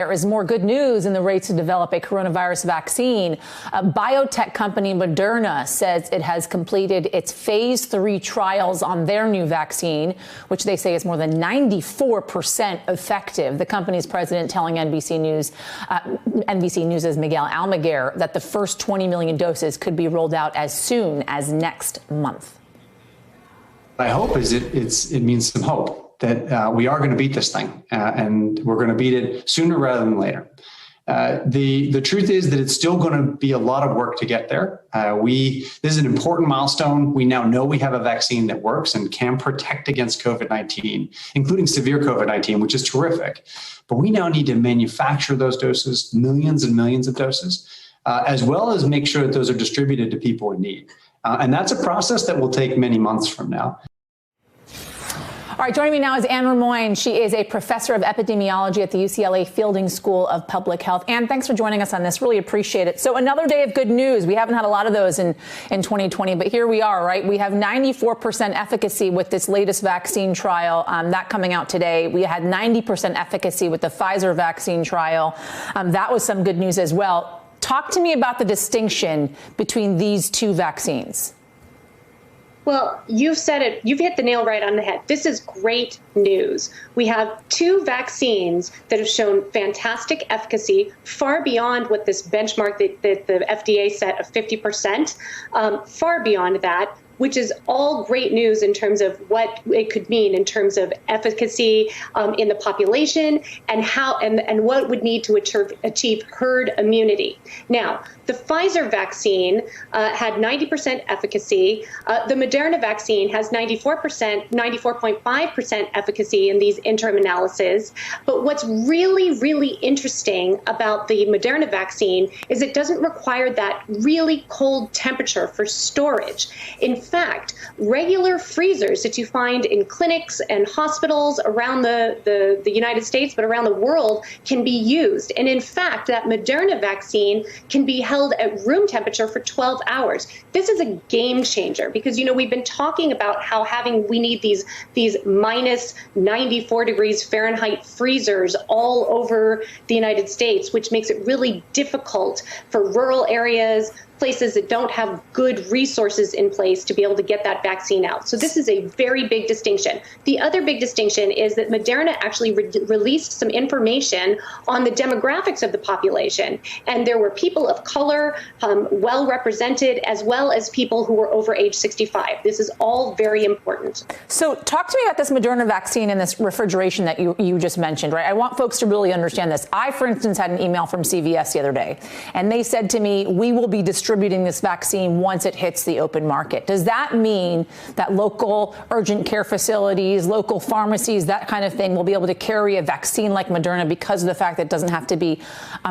There is more good news in the race to develop a coronavirus vaccine. Biotech company Moderna says it has completed its phase 3 trials on their new vaccine, which they say is more than 94% effective. The company's president telling NBC News' Miguel Almaguer that the first 20 million doses could be rolled out as soon as next month. I hope it means some hope that we are going to beat this thing, and we're going to beat it sooner rather than later. The truth is that it's still going to be a lot of work to get there. This is an important milestone. We now know we have a vaccine that works and can protect against COVID-19, including severe COVID-19, which is terrific. But we now need to manufacture those doses, millions and millions of doses, as well as make sure that those are distributed to people in need. And that's a process that will take many months from now. All right, joining me now is Anne Rimoin. She is a professor of epidemiology at the UCLA Fielding School of Public Health. Anne, thanks for joining us on this. Really appreciate it. So another day of good news. We haven't had a lot of those in 2020, but here we are, right? We have 94% efficacy with this latest vaccine trial, that coming out today. We had 90% efficacy with the Pfizer vaccine trial. That was some good news as well. Talk to me about the distinction between these two vaccines. Well, you've said it. You've hit the nail right on the head. This is great news. We have two vaccines that have shown fantastic efficacy, far beyond what this benchmark that the FDA set of 50%, far beyond that, which is all great news in terms of what it could mean in terms of efficacy in the population and how and what would need to achieve herd immunity. Now, the Pfizer vaccine had 90% efficacy. The Moderna vaccine has 94.5% efficacy in these interim analyses. But what's really, really interesting about the Moderna vaccine is it doesn't require that really cold temperature for storage. In fact, regular freezers that you find in clinics and hospitals around the United States, but around the world, can be used. And in fact, that Moderna vaccine can be held at room temperature for 12 hours. This is a game changer because, you know, we've been talking about how we need these minus 94 degrees Fahrenheit freezers all over the United States, which makes it really difficult for rural areas, places that don't have good resources in place to be able to get that vaccine out. So this is a very big distinction. The other big distinction is that Moderna actually released some information on the demographics of the population. And there were people of color, well represented, as well as people who were over age 65. This is all very important. So talk to me about this Moderna vaccine and this refrigeration that you just mentioned, right? I want folks to really understand this. I, for instance, had an email from CVS the other day, and they said to me, we will be distributing this vaccine once it hits the open market. Does that mean that local urgent care facilities, local pharmacies, that kind of thing will be able to carry a vaccine like Moderna because of the fact that it doesn't have to be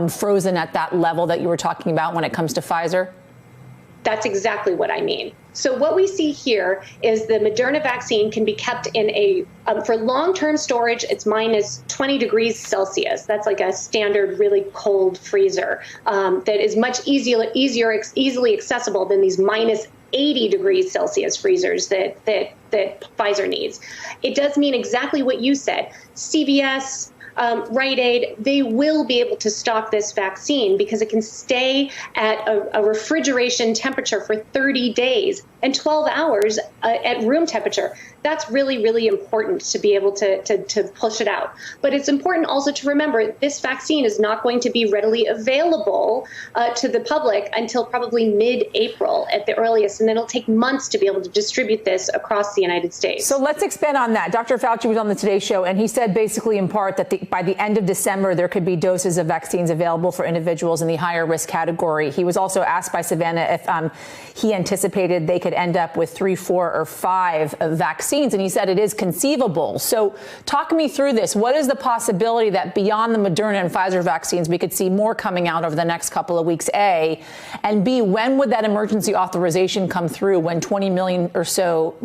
frozen at that level that you were talking about when it comes to Pfizer? That's exactly what I mean. So what we see here is the Moderna vaccine can be kept in for long-term storage, it's minus 20 degrees Celsius. That's like a standard, really cold freezer that is much easily accessible than these minus 80 degrees Celsius freezers that Pfizer needs. It does mean exactly what you said. CVS, Rite Aid, they will be able to stock this vaccine because it can stay at a refrigeration temperature for 30 days and 12 hours at room temperature. That's really, really important to be able to push it out. But it's important also to remember this vaccine is not going to be readily available to the public until probably mid-April at the earliest. And then it'll take months to be able to distribute this across the United States. So let's expand on that. Dr. Fauci was on the Today Show, and he said basically in part that by the end of December, there could be doses of vaccines available for individuals in the higher risk category. He was also asked by Savannah if he anticipated they could end up with 3, 4, or 5 vaccines. And he said it is conceivable. So talk me through this. What is the possibility that beyond the Moderna and Pfizer vaccines, we could see more coming out over the next couple of weeks, A? And B, when would that emergency authorization come through when 20 million or so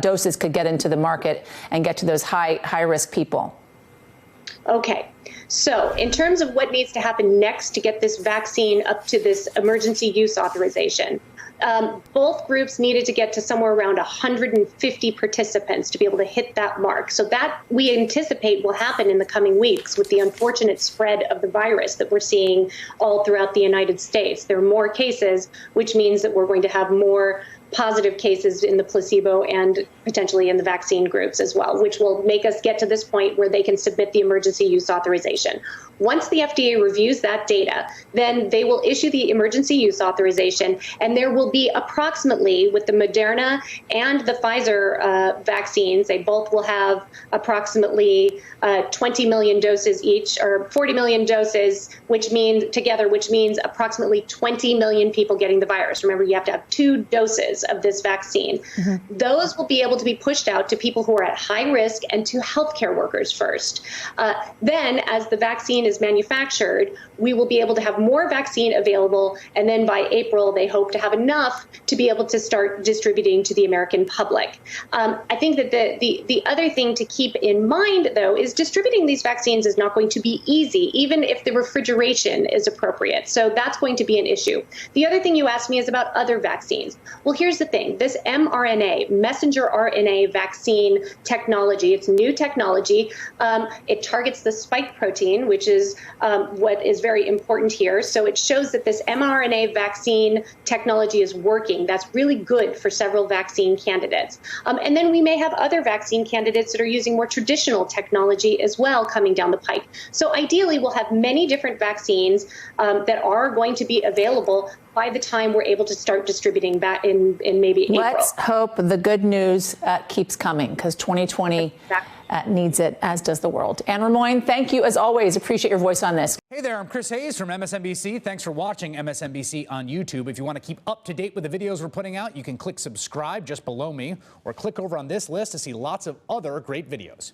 doses could get into the market and get to those high risk people? Okay, so in terms of what needs to happen next to get this vaccine up to this emergency use authorization, both groups needed to get to somewhere around 150 participants to be able to hit that mark. So that we anticipate will happen in the coming weeks with the unfortunate spread of the virus that we're seeing all throughout the United States. There are more cases, which means that we're going to have more positive cases in the placebo and potentially in the vaccine groups as well, which will make us get to this point where they can submit the emergency use authorization. Once the FDA reviews that data, then they will issue the emergency use authorization, and there will be approximately, with the Moderna and the Pfizer vaccines, they both will have approximately 20 million doses each, or 40 million doses, which means approximately 20 million people getting the virus. Remember, you have to have 2 doses of this vaccine. Mm-hmm. Those will be able to be pushed out to people who are at high risk and to healthcare workers first. Then, as the vaccine is manufactured, we will be able to have more vaccine available, and then by April, they hope to have enough to be able to start distributing to the American public. I think that the other thing to keep in mind, though, is distributing these vaccines is not going to be easy, even if the refrigeration is appropriate. So that's going to be an issue. The other thing you asked me is about other vaccines. Well, here's the thing. This mRNA, messenger RNA vaccine technology, it's new technology. It targets the spike protein, which is what is very important here. So it shows that this mRNA vaccine technology is working. That's really good for several vaccine candidates. And then we may have other vaccine candidates that are using more traditional technology as well coming down the pike. So ideally, we'll have many different vaccines that are going to be available by the time we're able to start distributing back in maybe April. Let's hope the good news keeps coming, because 2020 needs it, as does the world. Anne Rimoin, thank you as always. Appreciate your voice on this. Hey there, I'm Chris Hayes from MSNBC. Thanks for watching MSNBC on YouTube. If you want to keep up to date with the videos we're putting out, you can click subscribe just below me, or click over on this list to see lots of other great videos.